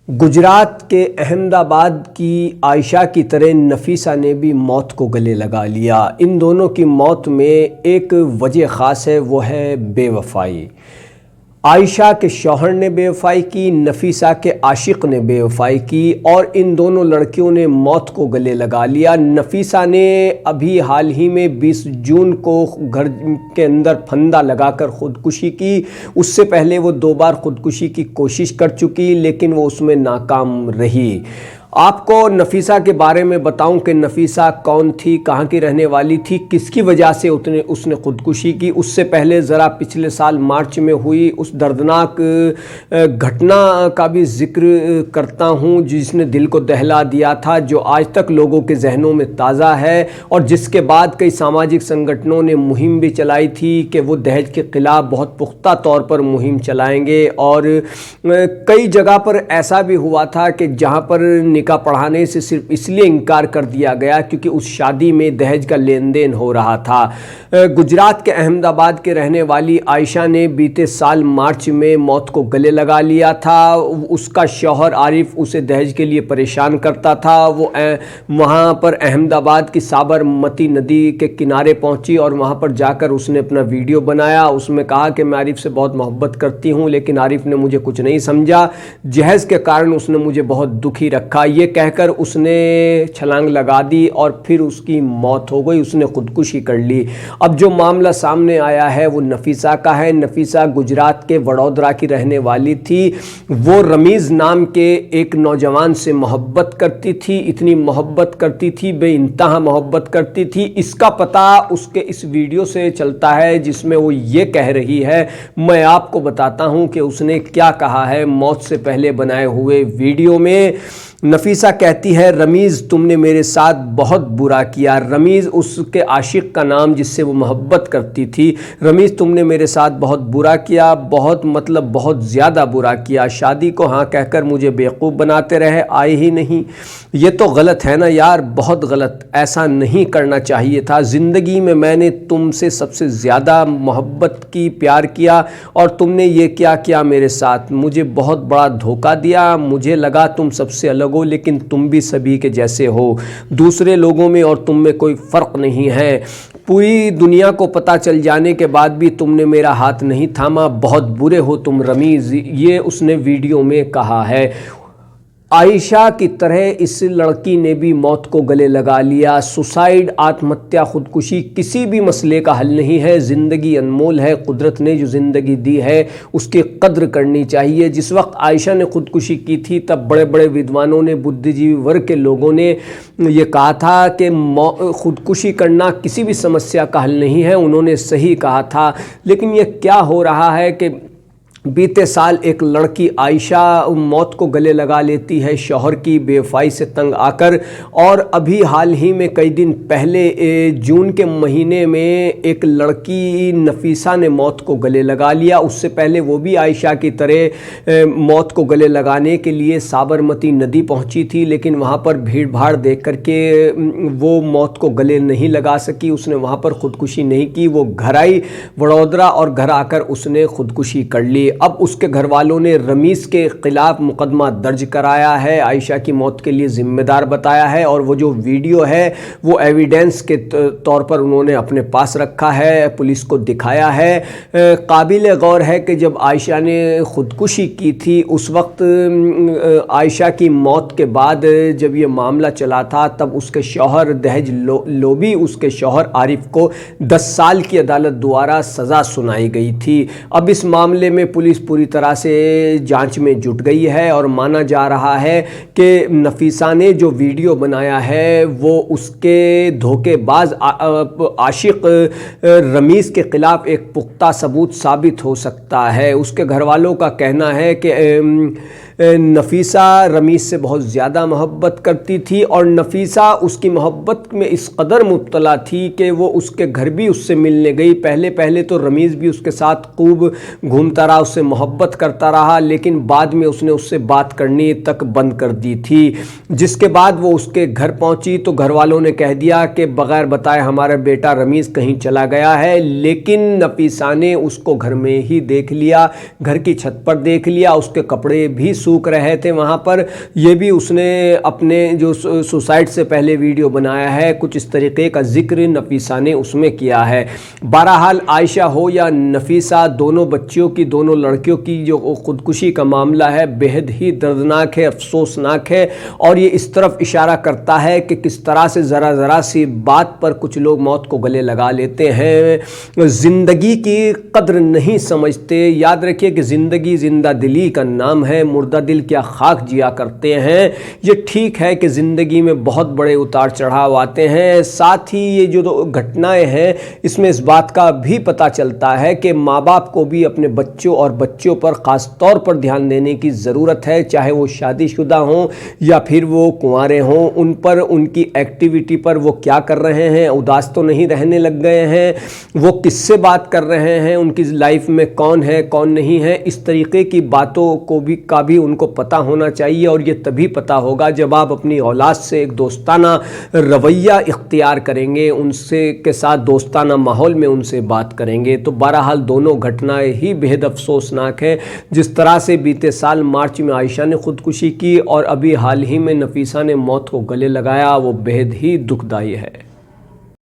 गुजरात के अहमदाबाद की आयशा की तरह नफीसा ने भी मौत को गले लगा लिया। इन दोनों की मौत में एक वजह ख़ास है, वो है बेवफाई। आयशा के शौहर ने बेवफाई की, नफीसा के आशिक ने बेवफाई की और इन दोनों लड़कियों ने मौत को गले लगा लिया। नफीसा ने अभी हाल ही में 20 जून को घर के अंदर फंदा लगाकर ख़ुदकुशी की। उससे पहले वो 2 बार ख़ुदकुशी की कोशिश कर चुकी, लेकिन वो उसमें नाकाम रही। आपको नफीसा के बारे में बताऊं कि नफीसा कौन थी, कहाँ की रहने वाली थी, किसकी वजह से उसने ख़ुदकुशी की। उससे पहले ज़रा पिछले साल मार्च में हुई उस दर्दनाक घटना का भी जिक्र करता हूं जिसने दिल को दहला दिया था, जो आज तक लोगों के जहनों में ताज़ा है और जिसके बाद कई सामाजिक संगठनों ने मुहिम भी चलाई थी कि वो दहेज के ख़िलाफ़ बहुत पुख्ता तौर पर मुहिम चलाएंगे। और कई जगह पर ऐसा भी हुआ था कि जहाँ पर निकाह पढ़ाने से सिर्फ इसलिए इनकार कर दिया गया क्योंकि उस शादी में दहेज का लेन देन हो रहा था। गुजरात के अहमदाबाद के रहने वाली आयशा ने बीते साल मार्च में मौत को गले लगा लिया था। उसका शौहर आरिफ उसे दहेज के लिए परेशान करता था। वो वहाँ पर अहमदाबाद की साबरमती नदी के किनारे पहुँची और वहाँ पर जाकर उसने अपना वीडियो बनाया। उसमें कहा कि मैं आरिफ से बहुत मोहब्बत करती हूँ, लेकिन आरिफ ने मुझे कुछ नहीं समझा। जहेज़ के कारण उसने मुझे बहुत दुखी रखा। ये कहकर उसने छलांग लगा दी और फिर उसकी मौत हो गई, उसने खुदकुशी कर ली। अब जो मामला सामने आया है वो नफीसा का है। नफीसा गुजरात के वडोदरा की रहने वाली थी। वो रमीज़ नाम के एक नौजवान से मोहब्बत करती थी, इतनी मोहब्बत करती थी, बेइंतहा मोहब्बत करती थी। इसका पता उसके इस वीडियो से चलता है जिसमें वो ये कह रही है, मैं आपको बताता हूँ कि उसने क्या कहा है मौत से पहले बनाए हुए वीडियो में। नफीसा कहती है, रमीज़ तुमने मेरे साथ बहुत बुरा किया। रमीज़ उसके आशिक का नाम जिससे वो मोहब्बत करती थी। रमीज़ तुमने मेरे साथ बहुत बुरा किया, बहुत ज़्यादा बुरा किया। शादी को हाँ कहकर मुझे बेवकूफ़ बनाते रहे, आए ही नहीं। ये तो गलत है ना यार, बहुत गलत। ऐसा नहीं करना चाहिए था। ज़िंदगी में मैंने तुमसे सबसे ज़्यादा मोहब्बत की, प्यार किया और तुमने ये क्या किया मेरे साथ। मुझे बहुत बड़ा धोखा दिया। मुझे लगा तुम सबसे अलग हो, लेकिन तुम भी सभी के जैसे हो। दूसरे लोगों में और तुम में कोई फ़र्क नहीं है। पूरी दुनिया को पता चल जाने के बाद भी तुमने मेरा हाथ नहीं थामा। बहुत बुरे हो तुम रमीज़, ये उसने वीडियो में कहा है। आयशा की तरह इस लड़की ने भी मौत को गले लगा लिया। सुसाइड, आत्महत्या, खुदकुशी किसी भी मसले का हल नहीं है। ज़िंदगी अनमोल है। कुदरत ने जो ज़िंदगी दी है उसकी कद्र करनी चाहिए। जिस वक्त आयशा ने खुदकुशी की थी तब बड़े बड़े विद्वानों ने, बुद्धिजीवी वर्ग के लोगों ने ये कहा था कि खुदकुशी करना किसी भी समस्या का हल नहीं है। उन्होंने सही कहा था। लेकिन ये क्या हो रहा है कि बीते साल एक लड़की आयशा मौत को गले लगा लेती है शौहर की बेवफाई से तंग आकर। और अभी हाल ही में कई दिन पहले जून के महीने में एक लड़की नफीसा ने मौत को गले लगा लिया। उससे पहले वो भी आयशा की तरह मौत को गले लगाने के लिए साबरमती नदी पहुंची थी, लेकिन वहां पर भीड़ भाड़ देख करके वो मौत को गले नहीं लगा सकी। उसने वहां पर ख़ुदकुशी नहीं की। वो घर आई वडोदरा और घर आकर उसने ख़ुदकुशी कर ली। अब उसके घर वालों ने रमीज़ के ख़िलाफ़ मुकदमा दर्ज कराया है, आयशा की मौत के लिए ज़िम्मेदार बताया है और वो जो वीडियो है वो एविडेंस के तौर पर उन्होंने अपने पास रखा है, पुलिस को दिखाया है। काबिल गौर है कि जब आयशा ने ख़ुदकुशी की थी उस वक्त आयशा की मौत के बाद जब ये मामला चला था तब उसके शौहर दहेज लोभी उसके शौहर आरिफ को 10 साल की अदालत द्वारा सज़ा सुनाई गई थी। अब इस मामले में पुलिस पूरी तरह से जांच में जुट गई है और माना जा रहा है कि नफीसा ने जो वीडियो बनाया है वो उसके धोखेबाज आशिक रमीज़ के ख़िलाफ़ एक पुख्ता सबूत साबित हो सकता है। उसके घर वालों का कहना है कि नफीसा रमीज़ से बहुत ज़्यादा मोहब्बत करती थी और नफीसा उसकी मोहब्बत में इस कदर मुब्तला थी कि वो उसके घर भी उससे मिलने गई। पहले तो रमीज़ भी उसके साथ खूब घूमता रहा, उससे मोहब्बत करता रहा, लेकिन बाद में उसने उससे बात करनी तक बंद कर दी थी। जिसके बाद वो उसके घर पहुंची तो घर वालों ने कह दिया कि बग़ैर बताए हमारा बेटा रमीज़ कहीं चला गया है, लेकिन नफीसा ने उसको घर में ही देख लिया, घर की छत पर देख लिया, उसके कपड़े भी सूख रहे थे वहाँ पर। ये भी उसने अपने जो सुसाइड से पहले वीडियो बनाया है, कुछ इस तरीके का जिक्र नफीसा ने उसमें किया है। बहरहाल आयशा हो या नफीसा, दोनों बच्चियों की, दोनों लड़कियों की जो खुदकुशी का मामला है बेहद ही दर्दनाक है, अफसोसनाक है। और ये इस तरफ इशारा करता है कि किस तरह से ज़रा सी बात पर कुछ लोग मौत को गले लगा लेते हैं, ज़िंदगी की कद्र नहीं समझते। याद रखिए कि ज़िंदगी जिंदा दिली का नाम है, मुर्दा दिल क्या खाक जिया करते हैं। ये ठीक है कि ज़िंदगी में बहुत बड़े उतार चढ़ाव आते हैं, साथ ही ये जो घटनाएं हैं इसमें इस बात का भी पता चलता है कि माँ बाप को भी अपने बच्चों और बच्चियों पर ख़ास तौर पर ध्यान देने की ज़रूरत है, चाहे वो शादीशुदा हों या फिर वो कुंवारे हों। उन पर, उनकी एक्टिविटी पर, वो क्या कर रहे हैं, उदास तो नहीं रहने लग गए हैं, वो किससे बात कर रहे हैं, उनकी लाइफ में कौन है कौन नहीं है, इस तरीके की बातों को भी उनको पता होना चाहिए। और ये तभी पता होगा जब आप अपनी औलाद से एक दोस्ताना रवैया इख्तियार करेंगे, उनसे के साथ दोस्ताना माहौल में उनसे बात करेंगे। तो बहरहाल दोनों घटनाएं ही बेहद अफसोसनाक है। जिस तरह से बीते साल मार्च में आयशा ने खुदकुशी की और अभी हाल ही में नफीसा ने मौत को गले लगाया, वो बेहद ही दुखदाई है।